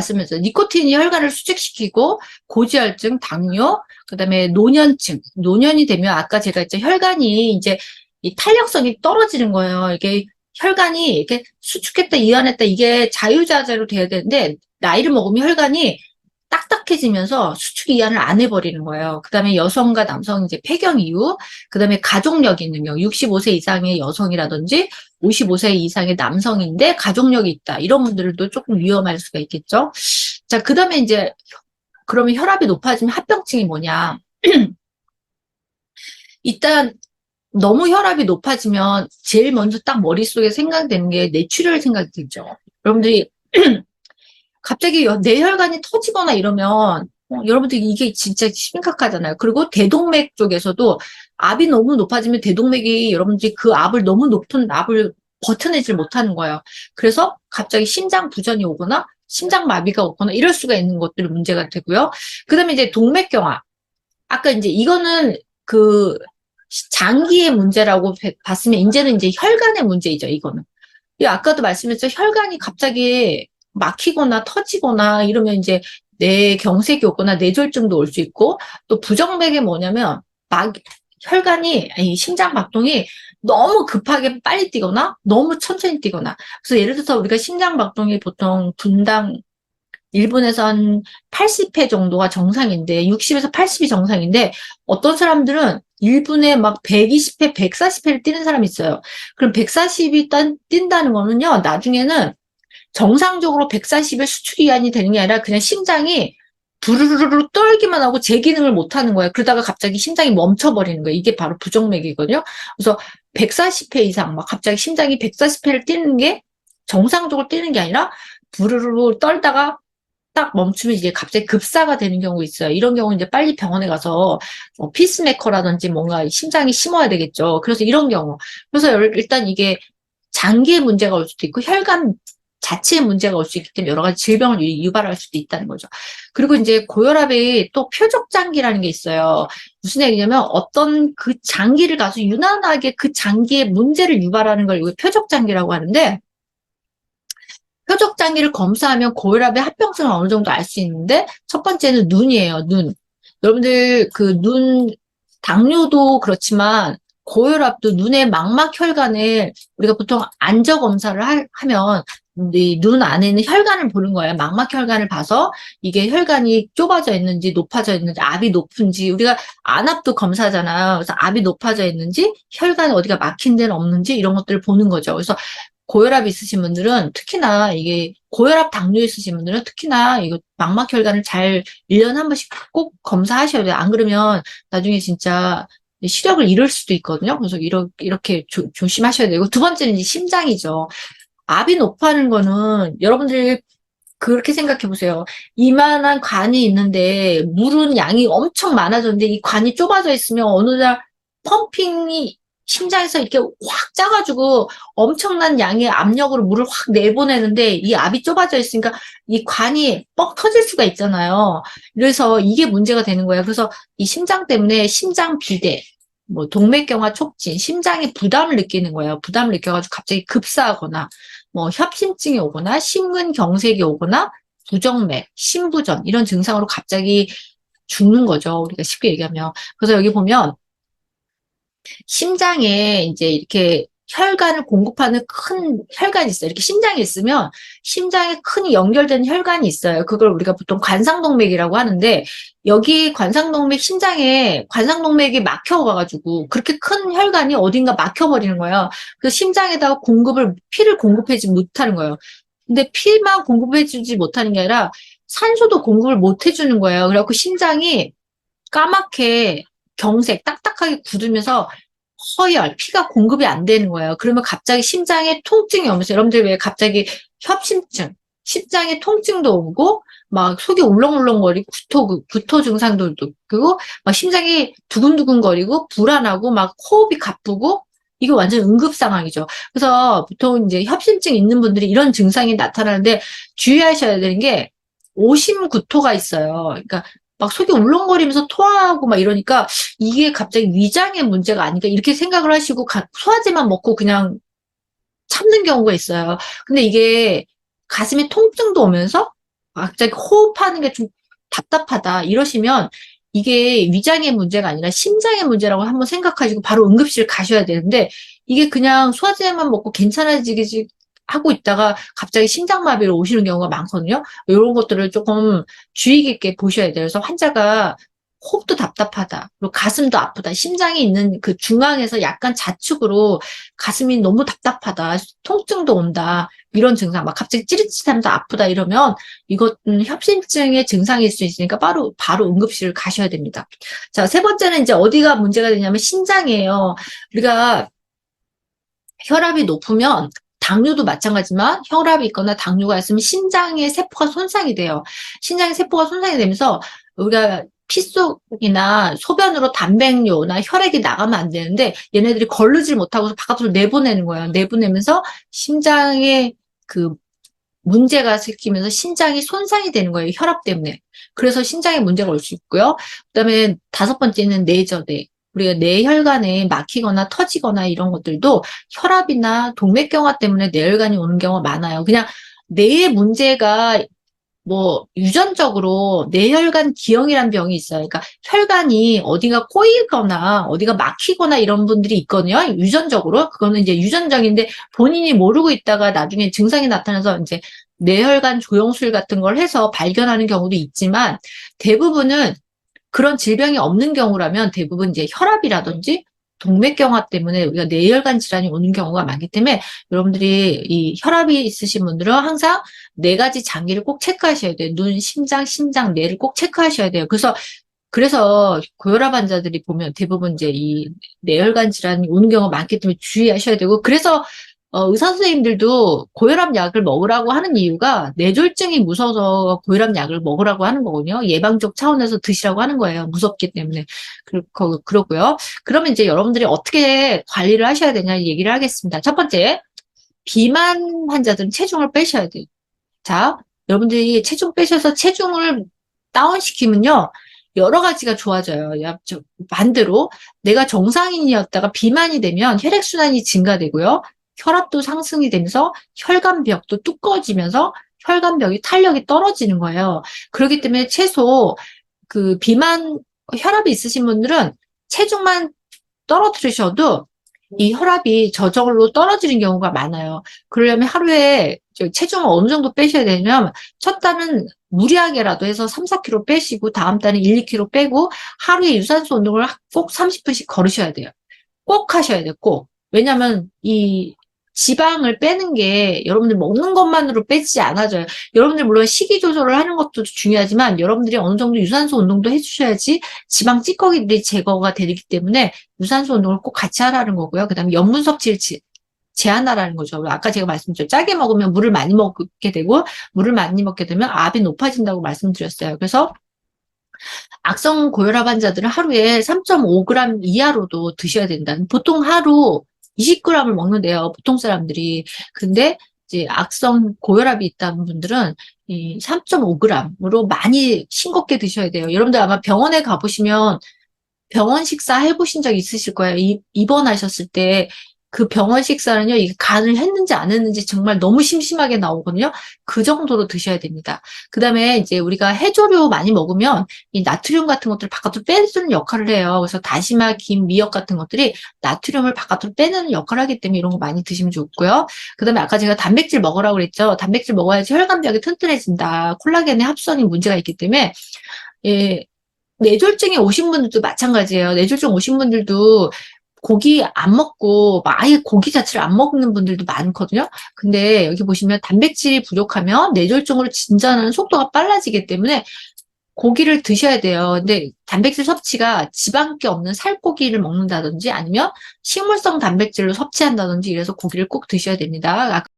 말씀해서 니코틴이 혈관을 수축시키고 고지혈증, 당뇨, 그다음에 노년층, 노년이 되면 아까 제가 이제 혈관이 이제 이 탄력성이 떨어지는 거예요. 이게 혈관이 이렇게 수축했다 이완했다 이게 자유자재로 돼야 되는데 나이를 먹으면 혈관이 딱딱해지면서 수축 이완을 안 해버리는 거예요. 그다음에 여성과 남성 이제 폐경 이후, 그다음에 가족력이 있는 경우, 65세 이상의 여성이라든지 55세 이상의 남성인데 가족력이 있다. 이런 분들도 조금 위험할 수가 있겠죠. 자, 그다음에 이제 그러면 혈압이 높아지면 합병증이 뭐냐? 일단 너무 혈압이 높아지면 제일 먼저 딱 머릿속에 생각되는 게 뇌출혈 생각이 들죠. 여러분들이 갑자기 뇌혈관이 터지거나 이러면 여러분들 이게 진짜 심각하잖아요. 그리고 대동맥 쪽에서도 압이 너무 높아지면 대동맥이 여러분들이 그 압을 너무 높은 압을 버텨내질 못하는 거예요. 그래서 갑자기 심장 부전이 오거나 심장마비가 오거나 이럴 수가 있는 것들이 문제가 되고요. 그다음에 이제 동맥경화. 아까 이제 이거는 그 장기의 문제라고 봤으면 이제는 이제 혈관의 문제이죠. 이거는. 아까도 말씀했죠. 혈관이 갑자기 막히거나 터지거나 이러면 이제 뇌경색이 오거나 뇌졸중도 올 수 있고, 또 부정맥이 뭐냐면 막 혈관이 아니 심장 박동이 너무 급하게 빨리 뛰거나 너무 천천히 뛰거나. 그래서 예를 들어서 우리가 심장 박동이 보통 분당 1분에서 한 80회 정도가 정상인데 60에서 80이 정상인데 어떤 사람들은 1분에 막 120회, 140회를 뛰는 사람이 있어요. 그럼 140이 뛴다는 거는요. 나중에는 정상적으로 140의 수축 이완이 되는 게 아니라 그냥 심장이 부르르르 떨기만 하고 제 기능을 못 하는 거예요. 그러다가 갑자기 심장이 멈춰버리는 거예요. 이게 바로 부정맥이거든요. 그래서 140회 이상 막 갑자기 심장이 140회를 뛰는 게 정상적으로 뛰는 게 아니라 부르르르 떨다가 딱 멈추면 이게 갑자기 급사가 되는 경우 있어요. 이런 경우는 이제 빨리 병원에 가서 피스메이커라든지 뭔가 심장이 심어야 되겠죠. 그래서 이런 경우. 그래서 일단 이게 장기의 문제가 올 수도 있고 혈관 자체의 문제가 올 수 있기 때문에 여러 가지 질병을 유발할 수도 있다는 거죠. 그리고 이제 고혈압이 또 표적장기라는 게 있어요. 무슨 얘기냐면 어떤 그 장기를 가서 유난하게 그 장기의 문제를 유발하는 걸 표적장기라고 하는데, 표적장기를 검사하면 고혈압의 합병증을 어느 정도 알 수 있는데, 첫 번째는 눈이에요. 눈. 여러분들 그 눈, 당뇨도 그렇지만 고혈압도 눈의 망막혈관을 우리가 보통 안저 검사를 하면 이 눈 안에는 혈관을 보는 거예요. 망막혈관을 봐서 이게 혈관이 좁아져 있는지 높아져 있는지 압이 높은지, 우리가 안압도 검사하잖아요. 그래서 압이 높아져 있는지 혈관 어디가 막힌 데는 없는지 이런 것들을 보는 거죠. 그래서 고혈압 있으신 분들은 특히나 이게 고혈압 당뇨 있으신 분들은 특히나 이거 망막혈관을 잘 1년에 한 번씩 꼭 검사하셔야 돼요. 안 그러면 나중에 진짜 시력을 잃을 수도 있거든요. 그래서 이렇게 조심하셔야 되고, 두 번째는 이제 심장이죠. 압이 높아는 거는 여러분들이 그렇게 생각해 보세요. 이만한 관이 있는데 물은 양이 엄청 많아졌는데 이 관이 좁아져 있으면 어느 날 펌핑이 심장에서 이렇게 확 짜가지고 엄청난 양의 압력으로 물을 확 내보내는데 이 압이 좁아져 있으니까 이 관이 뻑 터질 수가 있잖아요. 그래서 이게 문제가 되는 거예요. 그래서 이 심장 때문에 심장 비대, 뭐 동맥경화 촉진, 심장이 부담을 느끼는 거예요. 부담을 느껴가지고 갑자기 급사하거나 뭐 협심증이 오거나 심근경색이 오거나 부정맥, 심부전 이런 증상으로 갑자기 죽는 거죠. 우리가 쉽게 얘기하면. 그래서 여기 보면 심장에 이제 이렇게 혈관을 공급하는 큰 혈관이 있어요. 이렇게 심장이 있으면 심장에 큰 연결된 혈관이 있어요. 그걸 우리가 보통 관상동맥이라고 하는데, 여기 관상동맥, 심장에 관상동맥이 막혀가지고 그렇게 큰 혈관이 어딘가 막혀버리는 거예요. 그래서 심장에다가 피를 공급하지 못하는 거예요. 근데 피만 공급해주지 못하는 게 아니라 산소도 공급을 못 해주는 거예요. 그래갖고 심장이 까맣게 경색, 딱딱하게 굳으면서 허열, 피가 공급이 안 되는 거예요. 그러면 갑자기 심장에 통증이 오면서, 여러분들 왜 갑자기 협심증, 심장에 통증도 오고, 막 속이 울렁울렁거리고, 구토 증상들도 있고, 막 심장이 두근두근거리고, 불안하고, 막 호흡이 가쁘고, 이거 완전 응급 상황이죠. 그래서 보통 이제 협심증 있는 분들이 이런 증상이 나타나는데 주의하셔야 되는 게 오심구토가 있어요. 그러니까 막 속이 울렁거리면서 토하고 막 이러니까 이게 갑자기 위장의 문제가 아닌가 이렇게 생각을 하시고 소화제만 먹고 그냥 참는 경우가 있어요. 근데 이게 가슴에 통증도 오면서 갑자기 호흡하는 게 좀 답답하다 이러시면 이게 위장의 문제가 아니라 심장의 문제라고 한번 생각하시고 바로 응급실 가셔야 되는데 이게 그냥 소화제만 먹고 괜찮아지기 하고 있다가 갑자기 심장마비로 오시는 경우가 많거든요. 이런 것들을 조금 주의 깊게 보셔야 돼요. 그래서 환자가 호흡도 답답하다. 그리고 가슴도 아프다. 심장이 있는 그 중앙에서 약간 좌측으로 가슴이 너무 답답하다. 통증도 온다. 이런 증상, 막 갑자기 찌릿찌릿하면서 아프다 이러면 이것은 협심증의 증상일 수 있으니까 바로 응급실을 가셔야 됩니다. 자, 세 번째는 이제 어디가 문제가 되냐면 신장이에요. 우리가 혈압이 높으면 당뇨도 마찬가지지만 혈압이 있거나 당뇨가 있으면 신장의 세포가 손상이 돼요. 신장의 세포가 손상이 되면서 우리가 피 속이나 소변으로 단백뇨나 혈액이 나가면 안 되는데 얘네들이 거르질 못하고 바깥으로 내보내는 거예요. 내보내면서 심장에 그 문제가 생기면서 신장이 손상이 되는 거예요. 혈압 때문에. 그래서 신장에 문제가 올 수 있고요. 그다음에 다섯 번째는 뇌저대. 우리가 뇌혈관에 막히거나 터지거나 이런 것들도 혈압이나 동맥경화 때문에 뇌혈관이 오는 경우가 많아요. 그냥 뇌의 문제가 뭐 유전적으로 뇌혈관 기형이라는 병이 있어요. 그러니까 혈관이 어디가 꼬이거나 어디가 막히거나 이런 분들이 있거든요. 유전적으로. 그거는 이제 유전적인데 본인이 모르고 있다가 나중에 증상이 나타나서 이제 뇌혈관 조영술 같은 걸 해서 발견하는 경우도 있지만 대부분은 그런 질병이 없는 경우라면 대부분 이제 혈압이라든지 동맥경화 때문에 우리가 뇌혈관 질환이 오는 경우가 많기 때문에 여러분들이 이 혈압이 있으신 분들은 항상 네 가지 장기를 꼭 체크하셔야 돼요. 눈, 심장, 뇌를 꼭 체크하셔야 돼요. 그래서 고혈압 환자들이 보면 대부분 이제 이 뇌혈관 질환이 오는 경우가 많기 때문에 주의하셔야 되고 그래서 의사 선생님들도 고혈압 약을 먹으라고 하는 이유가 뇌졸중이 무서워서 고혈압 약을 먹으라고 하는 거거든요. 예방적 차원에서 드시라고 하는 거예요. 무섭기 때문에. 그렇고요. 그러면 이제 여러분들이 어떻게 관리를 하셔야 되냐 얘기를 하겠습니다. 첫 번째, 비만 환자들은 체중을 빼셔야 돼요. 자, 여러분들이 체중 빼셔서 체중을 다운시키면요. 여러 가지가 좋아져요. 반대로 내가 정상인이었다가 비만이 되면 혈액순환이 증가되고요. 혈압도 상승이 되면서 혈관벽도 두꺼워지면서 혈관벽이 탄력이 떨어지는 거예요. 그렇기 때문에 최소 그 비만 혈압이 있으신 분들은 체중만 떨어뜨리셔도 이 혈압이 저절로 떨어지는 경우가 많아요. 그러려면 하루에 체중을 어느 정도 빼셔야 되냐면 첫 달은 무리하게라도 해서 3, 4kg 빼시고 다음 달은 1, 2kg 빼고 하루에 유산소 운동을 꼭 30분씩 걸으셔야 돼요. 꼭 하셔야 돼요. 꼭. 왜냐면 이 지방을 빼는 게 여러분들 먹는 것만으로 빼지지 않아져요. 여러분들 물론 식이 조절을 하는 것도 중요하지만 여러분들이 어느 정도 유산소 운동도 해주셔야지 지방 찌꺼기들이 제거가 되기 때문에 유산소 운동을 꼭 같이 하라는 거고요. 그다음에 염분 섭취를 제한하라는 거죠. 아까 제가 말씀드렸죠. 짜게 먹으면 물을 많이 먹게 되고 물을 많이 먹게 되면 압이 높아진다고 말씀드렸어요. 그래서 악성 고혈압 환자들은 하루에 3.5g 이하로도 드셔야 된다는 보통 하루 20g을 먹는데요. 보통 사람들이. 근데 이제 악성 고혈압이 있다는 분들은 이 3.5g으로 많이 싱겁게 드셔야 돼요. 여러분들 아마 병원에 가보시면 병원 식사 해보신 적 있으실 거예요. 입원하셨을 때 그 병원 식사는요, 이게 간을 했는지 안 했는지 정말 너무 심심하게 나오거든요. 그 정도로 드셔야 됩니다. 그 다음에 이제 우리가 해조류 많이 먹으면 이 나트륨 같은 것들을 바깥으로 빼주는 역할을 해요. 그래서 다시마, 김, 미역 같은 것들이 나트륨을 바깥으로 빼는 역할을 하기 때문에 이런 거 많이 드시면 좋고요. 그 다음에 아까 제가 단백질 먹으라고 그랬죠. 단백질 먹어야지 혈관벽이 튼튼해진다. 콜라겐의 합성이 문제가 있기 때문에 예, 뇌졸중에 오신 분들도 마찬가지예요. 뇌졸중 오신 분들도 고기 안 먹고 아예 고기 자체를 안 먹는 분들도 많거든요. 근데 여기 보시면 단백질이 부족하면 뇌졸중으로 진전하는 속도가 빨라지기 때문에 고기를 드셔야 돼요. 근데 단백질 섭취가 지방기 없는 살코기를 먹는다든지 아니면 식물성 단백질로 섭취한다든지 이래서 고기를 꼭 드셔야 됩니다.